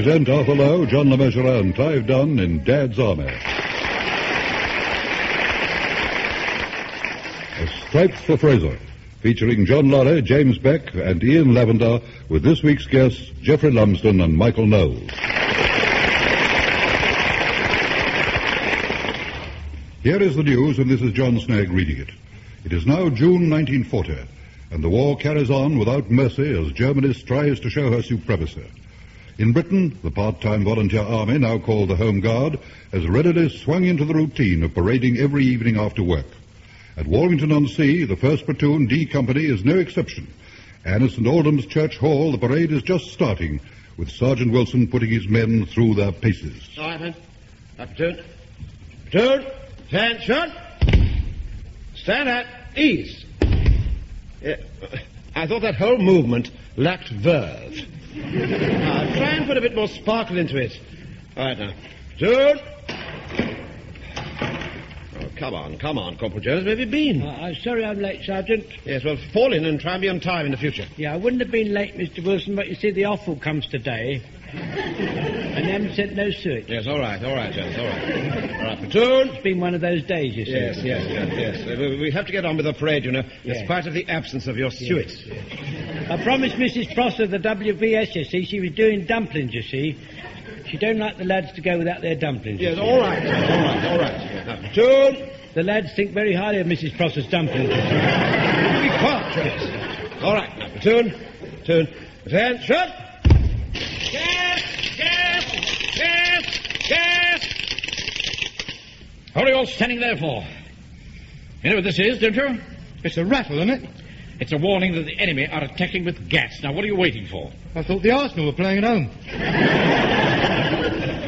present Arthur Lowe, John Le Mesurier, and Clive Dunn in Dad's Army. A Stripe for Frazer, featuring John Lorry, James Beck, and Ian Lavender, with this week's guests, Geoffrey Lumsden and Michael Knowles. Here is the news, and this is John Snag reading it. It is now June 1940, and the war carries on without mercy as Germany strives to show her supremacy. In Britain, the part-time volunteer army, now called the Home Guard, has readily swung into the routine of parading every evening after work. At Warrington-on-Sea, the 1st Platoon D Company is no exception. And at St. Oldham's Church Hall, the parade is just starting, with Sergeant Wilson putting his men through their paces. All right, men. Platoon. Platoon. Attention. Stand at ease. I thought that whole movement lacked verve. Now, try and put a bit more sparkle into it. All right, now. Platoon. Oh, come on, Corporal Jones. Where have you been? I'm sorry I'm late, Sergeant. Yes, well, fall in and try and be on time in the future. Yeah, I wouldn't have been late, Mr. Wilson, but you see, the offal comes today. And they haven't sent no suet. Yes, all right, Jones, all right. All right, Platoon. It's been one of those days, you see. Yes. We have to get on with the parade, you know, in spite of the absence of your suet. Yes. I promised Mrs. Prosser the WVS, you see. She was doing dumplings, you see. She don't like the lads to go without their dumplings. Yes, all right. Now, Platoon. The lads think very highly of Mrs. Prosser's dumplings. Be quiet, Jones. All right, now, Platoon. Attention. Gas! What are you all standing there for? You know what this is, don't you? It's a rattle, isn't it? It's a warning that the enemy are attacking with gas. Now, what are you waiting for? I thought the Arsenal were playing at home.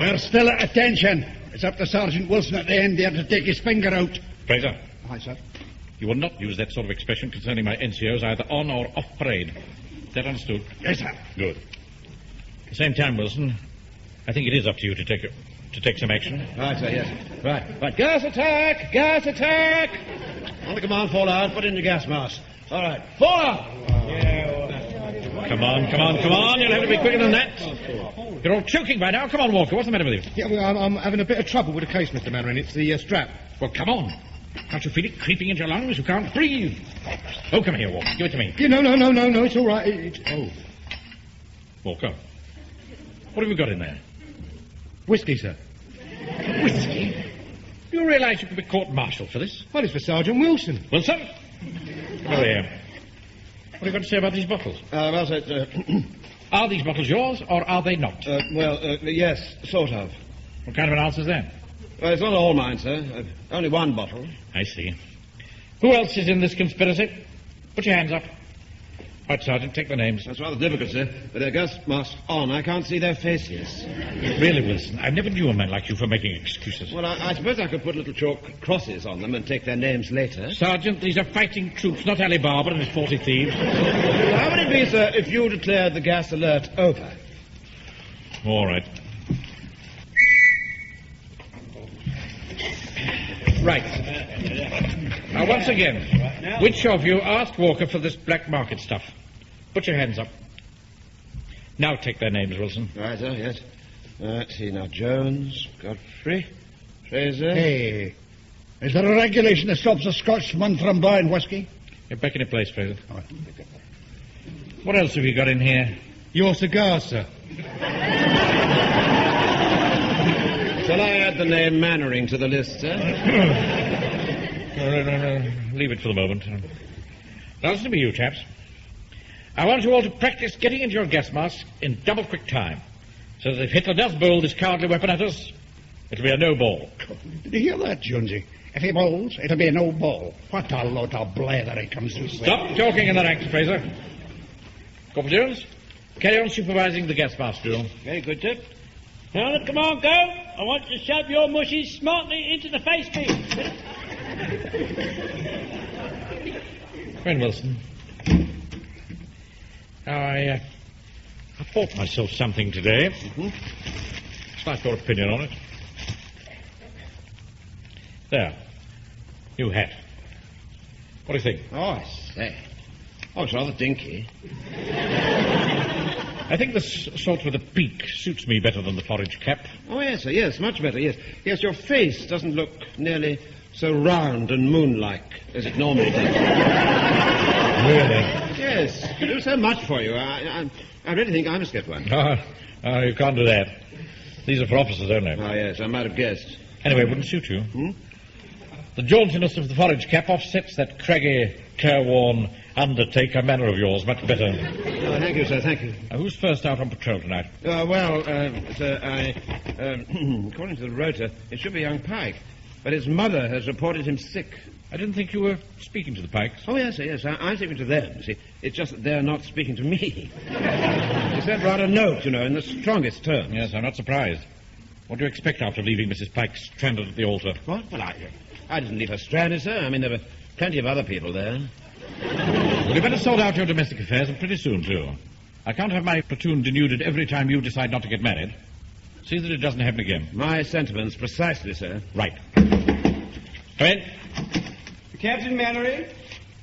We're still at attention. It's up to Sergeant Wilson at the end there to take his finger out. Frazer. Aye, sir. You will not use that sort of expression concerning my NCOs either on or off parade. Is that understood? Yes, sir. Good. At the same time, Wilson, I think it is up to you to take some action. Right, sir, yes. Right. Gas attack! On the command, fall out. Put in your gas mask. All right. Fall out! Come on. You'll have to be quicker than that. You're all choking by now. Come on, Walker. What's the matter with you? Yeah, well, I'm having a bit of trouble with the case, Mr. Mannering. It's the strap. Well, come on. Can't you feel it creeping into your lungs? You can't breathe. Oh, come here, Walker. Give it to me. Yeah, no, it's all right. Oh. Walker. What have you got in there? Whiskey, sir. Whiskey? Do you realise you could be court-martialed for this? Well, it's for Sergeant Wilson. Wilson? Oh, yeah. What have you got to say about these bottles? Well, sir, Are these bottles yours, or are they not? yes, sort of. What kind of an answer's that? Well, it's not all mine, sir. Only one bottle. I see. Who else is in this conspiracy? Put your hands up. Right, Sergeant, take the names. That's rather difficult, sir. With their gas masks on, I can't see their faces. Really, Wilson, I never knew a man like you for making excuses. Well, I suppose I could put little chalk crosses on them and take their names later. Sergeant, these are fighting troops, not Ali Baba and his 40 thieves. Well, how would it be, sir, if you declared the gas alert over? All right. Right. Now, once again, which of you asked Walker for this black market stuff? Put your hands up. Now take their names, Wilson. Right, sir, yes. Let's see now. Jones, Godfrey, Frazer. Hey, is there a regulation that stops a Scotchman from buying whiskey? Get back in your place, Frazer. All right. What else have you got in here? Your cigar, sir. Shall I add the name Mannering to the list, sir? No. Leave it for the moment. Now, listen to me, you chaps. I want you all to practice getting into your gas masks in double quick time, so that if Hitler does bowl this cowardly weapon at us, it'll be a no ball. Did you hear that, Jonesy? If he bowls, it'll be a no ball. What a lot of blather he comes to say. Stop talking in the ranks, Frazer. Corporal Jones, carry on supervising the gas mask drill. Very good, sir. Now, come on, go. I want to shove your mushies smartly into the face beam. Friend Wilson, I bought myself something today. Just like your opinion on it. There. New hat. What do you think? Oh, I say. Oh, it's rather dinky. I think this sort with a peak suits me better than the forage cap. Oh, yes, sir, yes, much better, yes. Yes, your face doesn't look nearly so round and moon-like as it normally does. Really? Yes, you do so much for you. I really think I must get one. Oh, you can't do that. These are for officers only. Oh, yes, I might have guessed. Anyway, it wouldn't suit you. The jauntiness of the forage cap offsets that craggy, careworn, undertaker manner of yours much better. Oh, thank you, sir, thank you. Who's first out on patrol tonight? Sir, according to the rota, it should be young Pike. But his mother has reported him sick. I didn't think you were speaking to the Pikes. Oh, yes, sir, yes. I'm speaking to them, you see. It's just that they're not speaking to me. He said rather note, in the strongest terms. Yes, I'm not surprised. What do you expect after leaving Mrs. Pike stranded at the altar? What? Well, I didn't leave her stranded, sir. I mean, there were plenty of other people there. Well, you better sort out your domestic affairs, and pretty soon, too. I can't have my platoon denuded every time you decide not to get married. See that it doesn't happen again. My sentiments, precisely, sir. Right. Come in. Captain Mallory?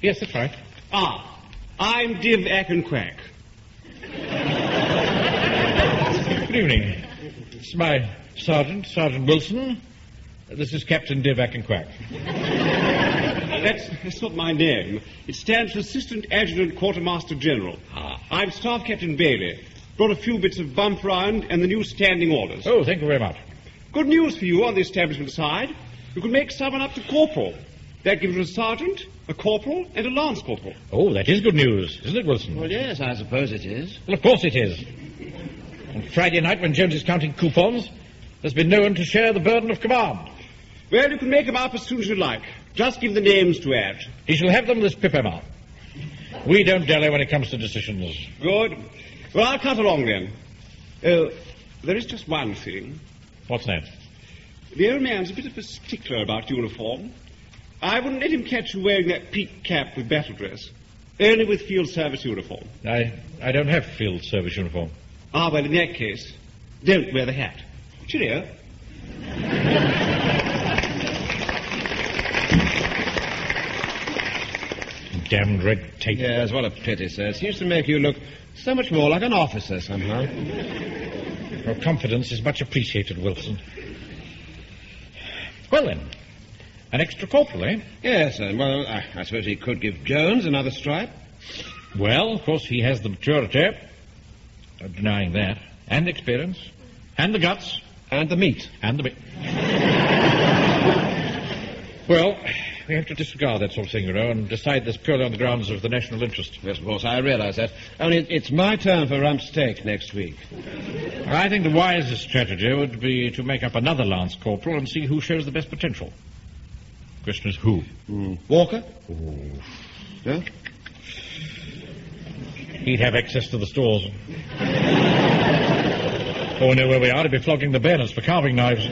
Yes, that's right. I'm Div Ackenquack. Good evening. This is my sergeant, Sergeant Wilson. This is Captain Div Ackenquack. That's not my name. It stands for Assistant Adjutant Quartermaster General. I'm Staff Captain Bailey. Brought a few bits of bump round and the new standing orders. Oh, thank you very much. Good news for you on the establishment side. You can make someone up to corporal. That gives you a sergeant, a corporal, and a lance corporal. Oh, that is good news, isn't it, Wilson? Well, yes, I suppose it is. Well, of course it is. On Friday night, when Jones is counting coupons, there's been no one to share the burden of command. Well, you can make them up as soon as you like. Just give the names to add. He shall have them this pip-em-out. We don't dally when it comes to decisions. Good. Well, I'll cut along then. There is just one thing. What's that? The old man's a bit of a stickler about uniform. I wouldn't let him catch you wearing that peaked cap with battle dress. Only with field service uniform. I don't have field service uniform. Well, in that case, don't wear the hat. Cheerio. Damned red tape. Yes, what a pity, sir. It seems to make you look so much more like an officer somehow. Your confidence is much appreciated, Wilson. Well, then, an extra corporal, eh? Yes, sir. Well, I suppose he could give Jones another stripe. Well, of course, he has the maturity. No denying that. And experience. And the guts. And the meat. And the meat. Well, we have to disregard that sort of thing, and decide this purely on the grounds of the national interest. Yes, of course, I realize that. Only it's my turn for rump steak next week. I think the wisest strategy would be to make up another lance corporal and see who shows the best potential. Question is who? Walker? Oh. Yeah? He'd have access to the stores. Oh, we know where we are. He'd be flogging the bayonets for carving knives.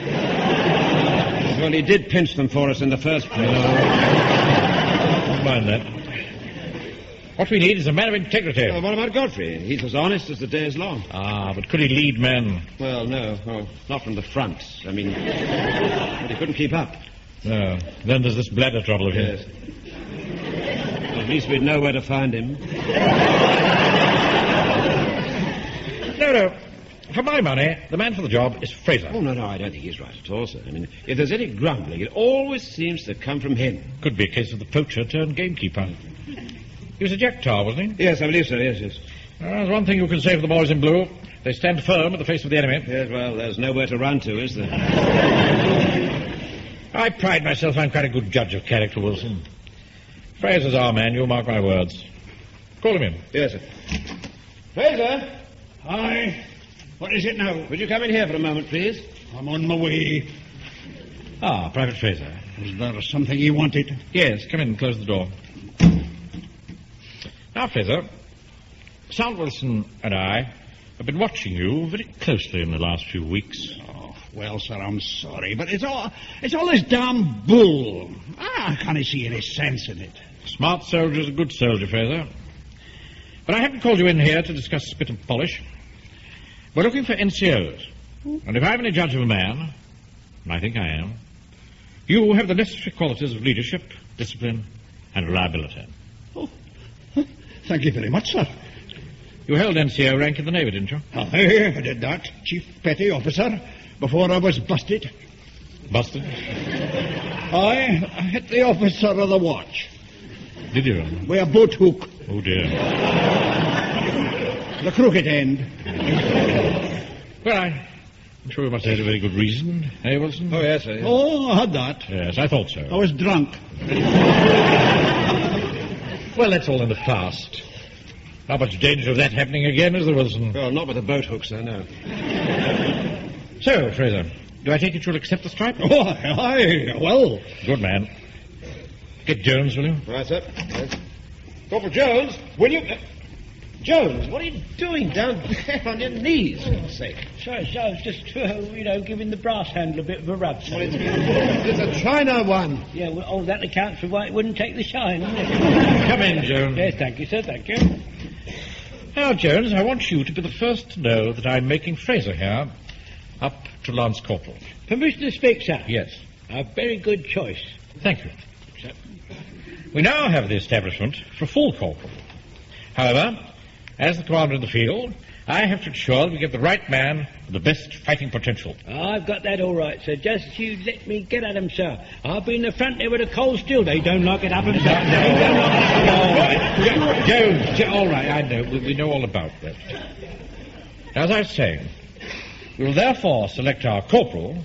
Well, he did pinch them for us in the first place. Don't mind that. What we need is a man of integrity. What about Godfrey? He's as honest as the day is long. But could he lead men? Well, no. Well, not from the front. I mean, but he couldn't keep up. No. Then there's this bladder trouble of his. Yes. At least we'd know where to find him. No. For my money, the man for the job is Frazer. Oh, no, I don't think he's right at all, sir. I mean, if there's any grumbling, it always seems to come from him. Could be a case of the poacher turned gamekeeper. He was a jack-tar, wasn't he? Yes, I believe so, yes. There's one thing you can say for the boys in blue. They stand firm at the face of the enemy. Yes, well, there's nowhere to run to, is there? I pride myself I'm quite a good judge of character, Wilson. Frazer's our man, you'll mark my words. Call him in. Yes, sir. Frazer! Aye. What is it now? Would you come in here for a moment, please? I'm on my way. Private Frazer. Is there something you wanted? Yes, come in and close the door. Now, Frazer, Sergeant Wilson and I have been watching you very closely in the last few weeks. Oh, well, sir, I'm sorry, but it's all this damn bull. I can't see any sense in it. Smart soldier's a good soldier, Frazer. But I haven't called you in here to discuss spit and polish. We're looking for NCOs. And if I'm any judge of a man, and I think I am, you have the necessary qualities of leadership, discipline, and reliability. Oh, thank you very much, sir. You held NCO rank in the Navy, didn't you? Aye, I did that. Chief Petty Officer, before I was busted. Busted? I hit the officer of the watch. Did you? With a boat hook. Oh, dear. The crooked end. Well, I'm sure you must have had a very good reason, eh, Wilson? Oh, yes, sir. Oh, I had that. Yes, I thought so. I was drunk. Well, that's all in the past. How much danger of that happening again, is there, Wilson? Well, not with the boat hook, sir, no. So, Frazer, do I take it you'll accept the stripe? Oh, aye, well. Good man. Get Jones, will you? Right, sir. Yes. Corporal Jones, will you... Jones, what are you doing down there on your knees, for God's sake? Sorry, sir, I was just, giving the brass handle a bit of a rub, sir. Well, it's a China one. Yeah, well, that accounts for why it wouldn't take the shine, wouldn't it? Come in, Jones. Yes, thank you, sir, thank you. Now, Jones, I want you to be the first to know that I'm making Frazer here up to Lance Corporal. Permission to speak, sir? Yes. A very good choice. Thank you. We now have the establishment for a full corporal. However, as the commander in the field, I have to ensure that we get the right man with the best fighting potential. I've got that all right, sir. Just you let me get at 'em, sir. I'll be in the front there with a cold steel. They don't knock it up and down. Jones, all right, I know. We know all about that. As I was saying, we will therefore select our corporal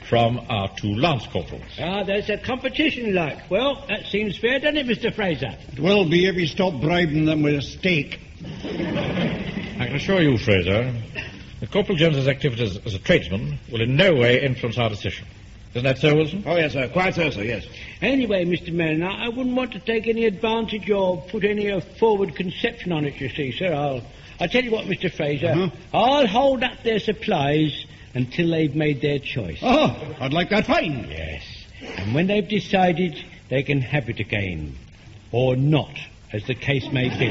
from our 2 lance corporals. There's a competition like. Well, that seems fair, doesn't it, Mr. Frazer? It will be if you stop bribing them with a steak. I can assure you, Frazer, that Corporal Jones's activities as a tradesman will in no way influence our decision. Isn't that so, Wilson? Oh, yes, sir. Quite so, sir, yes. Anyway, Mr. Manning, I wouldn't want to take any advantage or put any forward conception on it, you see, sir. I'll tell you what, Mr. Frazer. I'll hold up their supplies until they've made their choice. Oh, I'd like that fine. Yes. And when they've decided, they can have it again. Or not, as the case may be.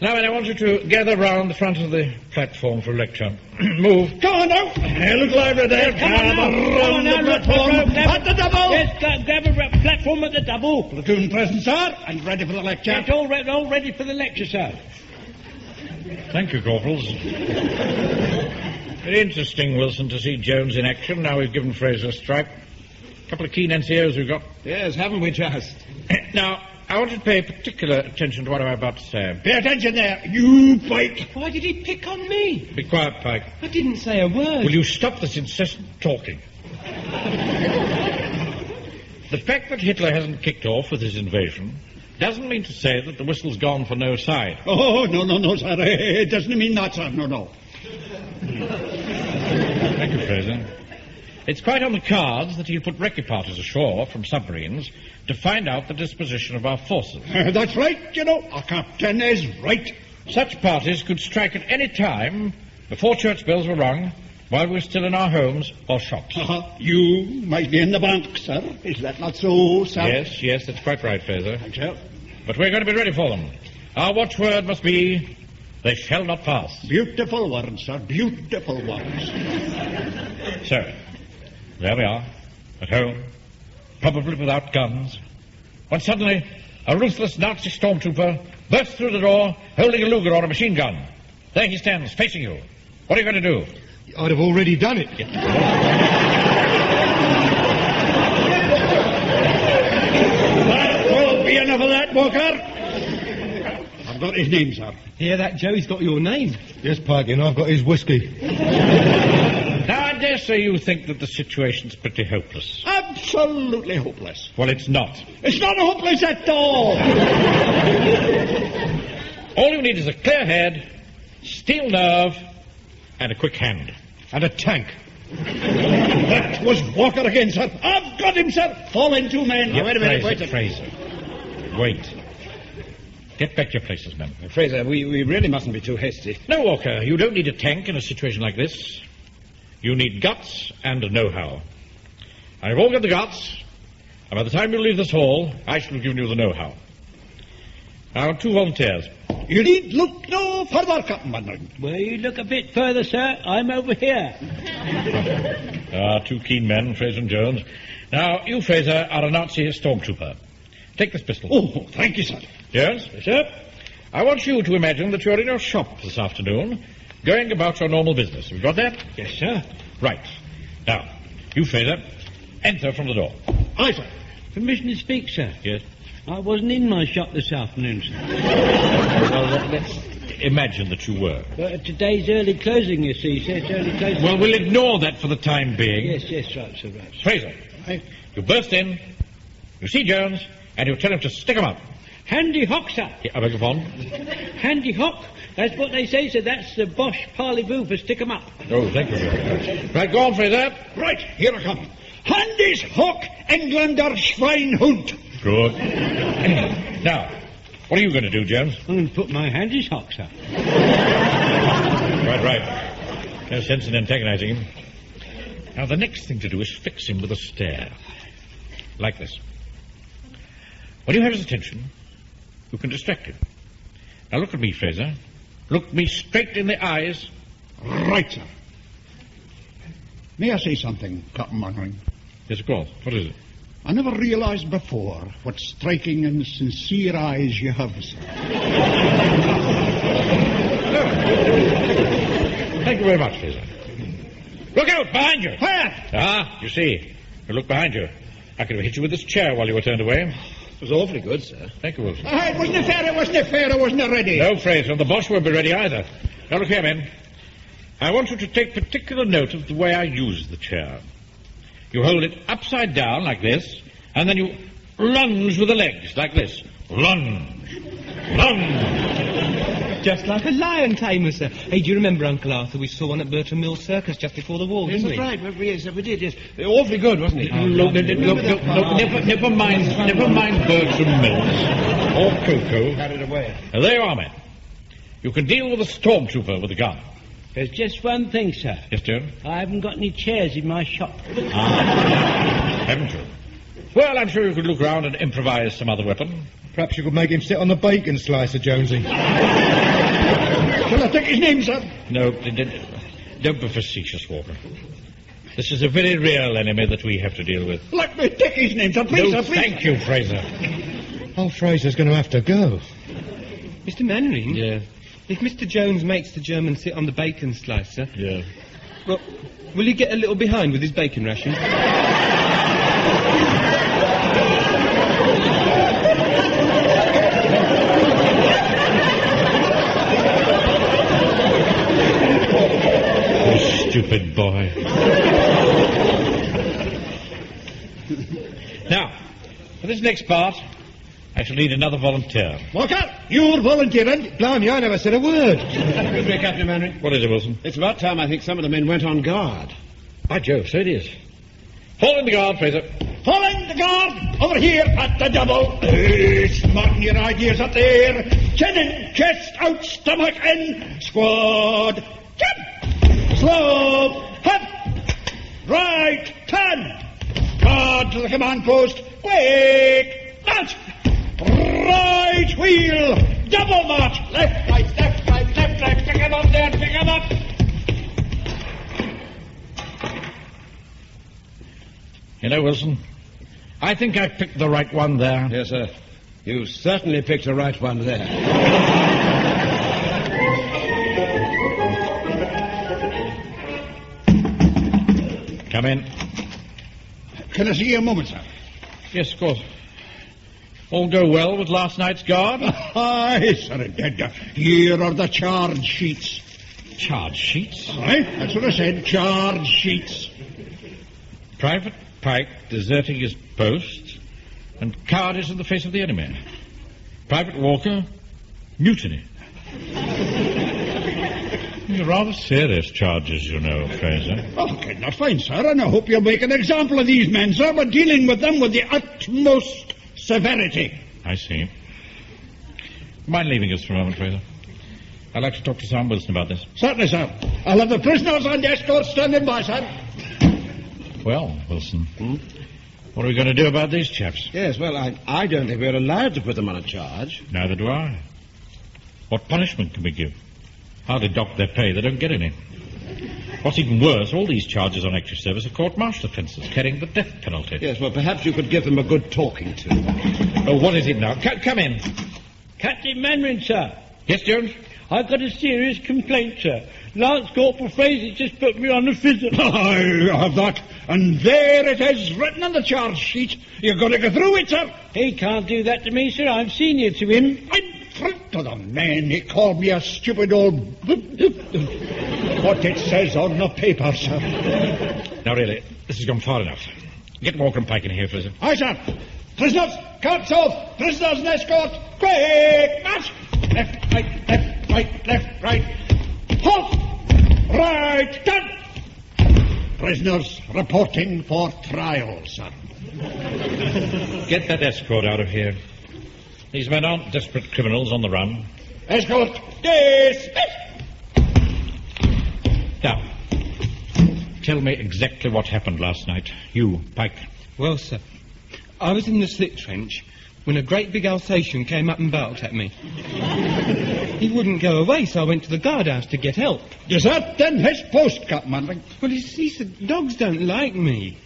Now, I want you to gather round the front of the platform for a lecture. Move. Come on now. A little over there. Gather round the platform at the double. Yes, grab a platform at the double. Platoon present, sir, and ready for the lecture. It's all ready for the lecture, sir. Thank you, Corporals. Very interesting, Wilson, to see Jones in action. Now we've given Frazer a stripe. A couple of keen NCOs we've got. Yes, haven't we just? Now, I want you to pay particular attention to what I'm about to say. Pay attention there, you Pike. Why did he pick on me? Be quiet, Pike. I didn't say a word. Will you stop this incessant talking? The fact that Hitler hasn't kicked off with his invasion doesn't mean to say that the whistle's gone for no side. Oh, no, sir. It doesn't mean that, sir. No. Thank you, Frazer. It's quite on the cards that he'll put recce parties ashore from submarines to find out the disposition of our forces. That's right, you know. Our captain is right. Such parties could strike at any time before church bells were rung, while we're still in our homes or shops. You might be in the bank, sir. Is that not so, sir? Yes, that's quite right, Frazer. Thanks, sir. But we're going to be ready for them. Our watchword must be, they shall not pass. Beautiful words, sir. Beautiful words. So, there we are, at home, probably without guns, when suddenly a ruthless Nazi stormtrooper bursts through the door, holding a Luger or a machine gun. There he stands, facing you. What are you going to do? I'd have already done it. That will be enough of that, Walker. I've got his name, sir. Hear that, Joe? He's got your name. Yes, Pike, and I've got his whiskey. Now, I dare say you think that the situation's pretty hopeless. Absolutely hopeless. Well, it's not. It's not hopeless at all. All you need is a clear head, steel nerve, and a quick hand. And a tank. That was Walker again, sir. I've got him, sir. Fall in, 2 men. Yep, wait a minute, Frazer. Wait. Get back to your places, men. Frazer, we really mustn't be too hasty. No, Walker, you don't need a tank in a situation like this. You need guts and know-how. And you've all got the guts, and by the time you leave this hall, I shall have given you the know-how. Now, 2 volunteers. You need look no further, Captain Manning. Well, you look a bit further, sir. I'm over here. 2 keen men, Frazer and Jones. Now, you, Frazer, are a Nazi stormtrooper. Take this pistol. Oh, thank you, sir. Yes? Yes, sir. I want you to imagine that you're in your shop this afternoon, going about your normal business. Have you got that? Yes, sir. Right. Now, you, Frazer, enter from the door. Aye, sir. Permission to speak, sir? Yes. I wasn't in my shop this afternoon, sir. Well, let's imagine that you were. But today's early closing, you see, sir. It's early closing. Well, we'll ignore that for the time being. Yes, right, sir, right. Frazer, you burst in, you see Jones, and you tell him to stick him up. Handy hock, sir. Yeah, I beg your pardon? Handy hock. That's what they say, sir. That's the Bosch parlez-vous for stick 'em up. Oh, thank you very much. Right, go on, Frazer. Right, here I come. Handy's hock, Engländer Schweinhund. Good. Now, what are you going to do, Jones? I'm going to put my handy's hock, sir. Right. No sense in antagonizing him. Now, the next thing to do is fix him with a stare. Like this. When you have his attention, you can distract him. Now, look at me, Frazer. Look me straight in the eyes. Right, sir. May I say something, Captain Mannering? Yes, of course. What is it? I never realized before what striking and sincere eyes you have, sir. Thank you very much, Frazer. Look out, behind you! Where? Ah, you see. You look behind you. I could have hit you with this chair while you were turned away. It was awfully good, sir. Thank you, Wilson. It wasn't fair, I wasn't ready. No, Frazer, and the Bosch won't be ready either. Now, look here, men. I want you to take particular note of the way I use the chair. You hold it upside down like this, and then you lunge with the legs like this. Lunge. Lunge. Just like a lion tamer, sir. Hey, do you remember, Uncle Arthur? We saw one at Burton Mills Circus just before the war, didn't we? Right. Yes, we did, yes. Awfully good, wasn't it? Look, never mind Burton Mills or Coco. Carried away. Now, there you are, men. You can deal with a stormtrooper with a gun. There's just one thing, sir. Yes, Joan? I haven't got any chairs in my shop. Haven't you? Well, I'm sure you could look round and improvise some other weapon. Perhaps you could make him sit on the bacon slicer, Jonesy. Shall I take his name, sir? No, don't be facetious, Walker. This is a very real enemy that we have to deal with. Let me take his name, sir, please, No, sir, please. thank you, Frazer. Oh, Fraser's going to have to go. Mr. Mannering? Yeah. If Mr. Jones makes the German sit on the bacon slicer, Yeah. well, will he get a little behind with his bacon ration? You stupid boy. Now, for this next part, I shall need another volunteer. Walker, you're volunteering. Blimey, I never said a word. Captain Mannering. What is it, Wilson? It's about time I think some of the men went on guard. By Jove, so it is. Fall in the guard, Frazer. Falling the guard, over here at the double. Smarten your ideas up there. Chin in, chest out, stomach in. Squad. Jump. Slow. Hop. Right. Turn. Guard to the command post. Quick. March. Right wheel. Double march. Left, right, left, right, left, right. Pick him up there. Pick him up. You know, Wilson, I think I picked the right one there. Yes, sir. You certainly picked the right one there. Come in. Can I see you a moment, sir? Yes, of course. All go well with last night's guard? Aye, sir, it did. Here are the charge sheets. Charge sheets? Aye, that's what I said, charge sheets. Private Pike deserting his post and cowardice in the face of the enemy. Private Walker, mutiny. They're rather serious charges, you know, Frazer. Okay, that's fine, sir, and I hope you'll make an example of these men, sir, by dealing with them with the utmost severity. I see. Mind leaving us for a moment, Frazer? I'd like to talk to Sam Wilson about this. Certainly, sir. I'll have the prisoners and escorts standing by, sir. Well, Wilson, what are we going to do about these chaps? Yes, well, I don't think we're allowed to put them on a charge. Neither do I. What punishment can we give? Hardly dock their pay. They don't get any. What's even worse, all these charges on active service are court-martial offences, carrying the death penalty. Yes, well, perhaps you could give them a good talking to. Oh, what is it now? Come in. Captain Manwaring, sir. Yes, Jones? I've got a serious complaint, sir. Lance Corporal Frazer just put me on the fizzle. I have that. And there it is, written on the charge sheet. You've got to go through it, sir. He can't do that to me, sir. I'm senior to him. In front of the man, he called me a stupid old... What it says on the paper, sir. Now, really, this has gone far enough. Get Walker and Pike in here, Frazer. Aye, sir. Prisoners, caps off. Prisoners and escort. Quick, march. Left, right, left, right, left, right. Halt! Right, done! Prisoners reporting for trial, sir. Get that escort out of here. These men aren't desperate criminals on the run. Escort, dismissed! Now, tell me exactly what happened last night. You, Pike. Well, sir, I was in the slip trench when a great big Alsatian came up and barked at me. He wouldn't go away, so I went to the guardhouse to get help. Desert then his post, Captain Manwaring. Well, you see, sir, dogs don't like me.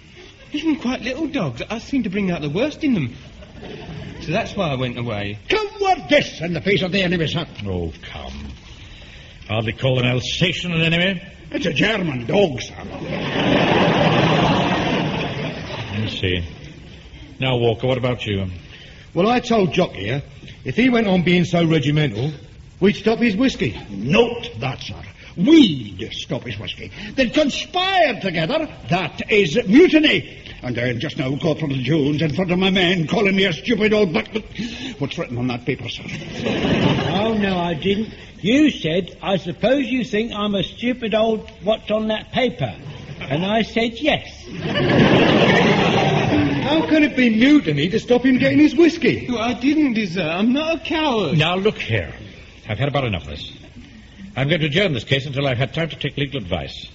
Even quite little dogs. I seem to bring out the worst in them. So that's why I went away. Come with this in the face of the enemy, sir. Oh, come. Hardly call an Alsatian an enemy. It's a German dog, sir. Let's see. Now, Walker, what about you? Well, I told Jock here, if he went on being so regimental, we'd stop his whiskey. Note that, sir. We'd stop his whiskey. They'd conspired together. That is mutiny. And then just now, Corporal Jones in front of my man calling me a stupid old... What's written on that paper, sir? Oh, no, I didn't. You said, I suppose you think I'm a stupid old what's on that paper. And I said yes. How can it be mutiny to stop him getting his whiskey? Well, I didn't desert. I'm not a coward. Now, look here. I've had about enough of this. I'm going to adjourn this case until I've had time to take legal advice.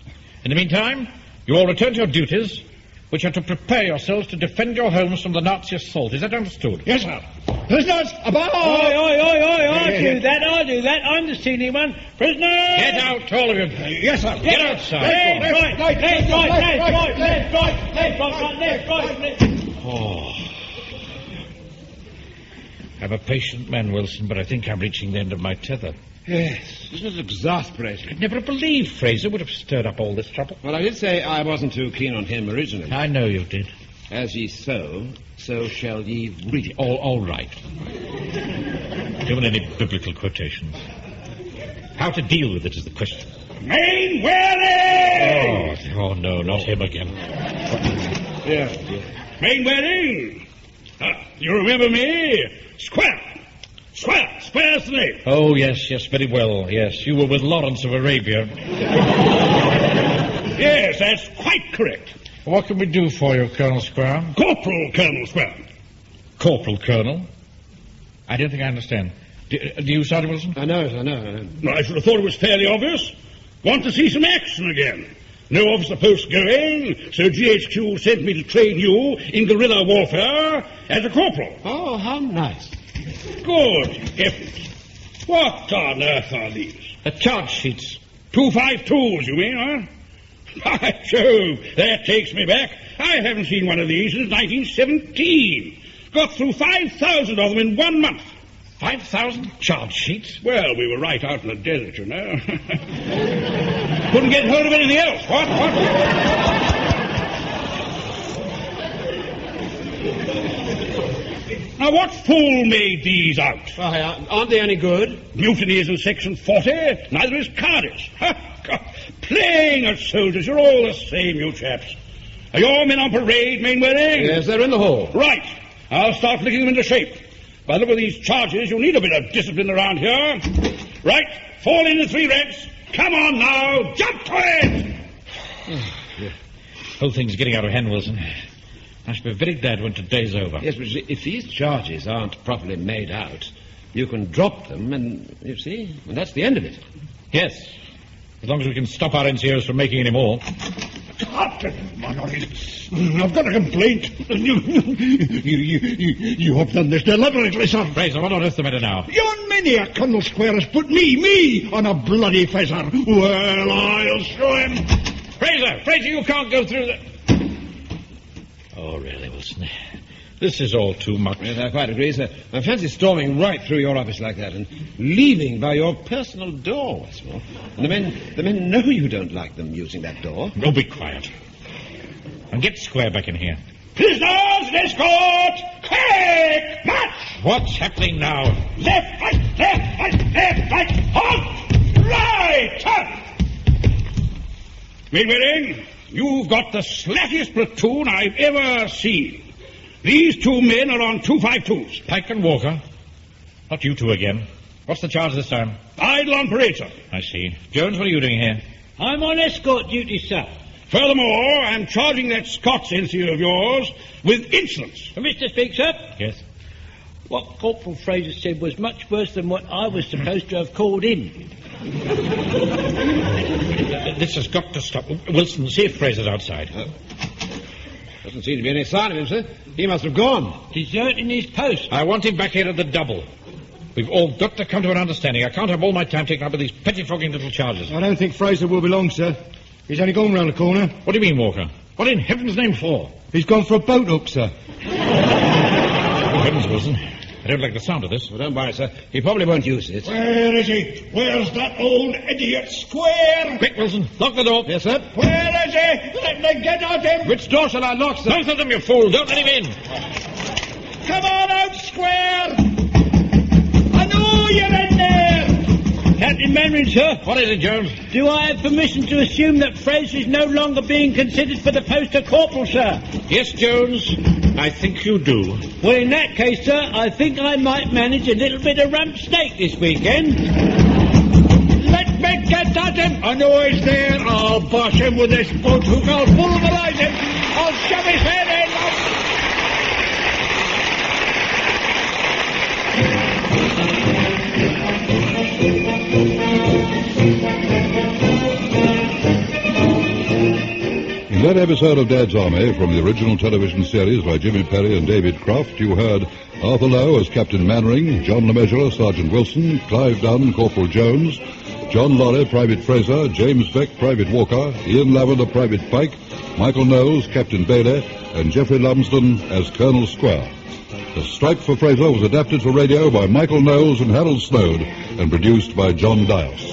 In the meantime, you all return to your duties, which are to prepare yourselves to defend your homes from the Nazi assault. Is that understood? Yes, sir. Prisoners, about! Oi, I'll do that. I'm the senior one. Prisoners! Get out, all of you. Yes, sir. Get outside. Left, right. Oh. I'm a patient man, Wilson, but I think I'm reaching the end of my tether. Yes, this is exasperating. I'd never believed Frazer would have stirred up all this trouble. Well, I did say I wasn't too keen on him originally. I know you did. As ye sow, so shall ye reap. All right. Given any biblical quotations. How to deal with it is the question. Mainwaring! Oh, no, not him again. Yeah. Mainwaring! You remember me? Square's the name. Oh, yes, very well, yes. You were with Lawrence of Arabia. Yes, that's quite correct. What can we do for you, Colonel Square? Corporal Colonel Square. Corporal Colonel? I don't think I understand. Do you, Sergeant Wilson? I know. I should have thought it was fairly obvious. Want to see some action again. No officer post going, so GHQ sent me to train you in guerrilla warfare as a corporal. Oh, how nice. Good heavens. What on earth are these? The charge sheets. 252s, you mean, huh? By Jove, that takes me back. I haven't seen one of these since 1917. Got through 5,000 of them in 1 month. 5,000 charge sheets? Well, we were right out in the desert, you know. Couldn't get hold of anything else. What? Now, what fool made these out? Why, aren't they any good? Mutiny is in Section 40, neither is Cardiff. Playing at soldiers, you're all the same, you chaps. Are your men on parade, Mainwaring? Yes, they're in the hall. Right. I'll start flicking them into shape. By the look of these charges, you'll need a bit of discipline around here. Right, fall into 3 ranks. Come on now, jump to it! The whole thing's getting out of hand, Wilson. I shall be very glad when today's over. Yes, but if these charges aren't properly made out, you can drop them and, you see, and that's the end of it. Yes, as long as we can stop our NCOs from making any more. Man, I've got a complaint. You have done this deliberately, sir. Frazer, what on earth's the matter now? Yon maniac, Colonel Square, has put me on a bloody pheasor. Well, I'll show him. Frazer, you can't go through the... Oh, really, Wilson? This is all too much. Yes, I quite agree, sir. I fancy storming right through your office like that and leaving by your personal door, what's more. And the men know you don't like them using that door. No, be quiet. And get Square back in here. Prisoners in escort! Quick! March! What's happening now? Left, right, halt! Right, turn! Mainwaring, you've got the slackiest platoon I've ever seen. These two men are on 252s. Pike and Walker? Not you two again. What's the charge this time? Idle on parade, sir. I see. Jones, what are you doing here? I'm on escort duty, sir. Furthermore, I'm charging that Scots NCO of yours with insolence. Mr. Speak, sir. Yes? What Corporal Frazer said was much worse than what I was supposed to have called in. This has got to stop. Wilson, see if Fraser's outside. Doesn't seem to be any sign of him, sir. He must have gone. Deserting his post. I want him back here at the double. We've all got to come to an understanding. I can't have all my time taken up with these pettifogging little charges. I don't think Frazer will be long, sir. He's only gone round the corner. What do you mean, Walker? What in heaven's name for? He's gone for a boat hook, sir. Good heavens, Wilson. I don't like the sound of this. Well, don't worry, sir. He probably won't use it. Where is he? Where's that old idiot Square? Quick, Wilson. Lock the door. Yes, sir. Where is he? Let me get at him. Which door shall I lock, sir? Both of them, you fool. Don't let him in. Come on out, Square. I know you're in there. Captain Mainwaring, sir. What is it, Jones? Do I have permission to assume that Fraser is no longer being considered for the post of corporal, sir? Yes, Jones. I think you do. Well, in that case, sir, I think I might manage a little bit of rump steak this weekend. Let me get at him. I know he's there. I'll bosh him with this boat hook. I'll pulverize him. I'll shove his head in. In that episode of Dad's Army from the original television series by Jimmy Perry and David Croft, you heard Arthur Lowe as Captain Mannering, John LeMessurier, Sergeant Wilson, Clive Dunn, Corporal Jones, John Lorry, Private Frazer, James Beck, Private Walker, Ian Lavender, Private Pike, Michael Knowles, Captain Bailey, and Geoffrey Lumsden as Colonel Square. The Strike for Frazer was adapted for radio by Michael Knowles and Harold Snowd and produced by John Dias.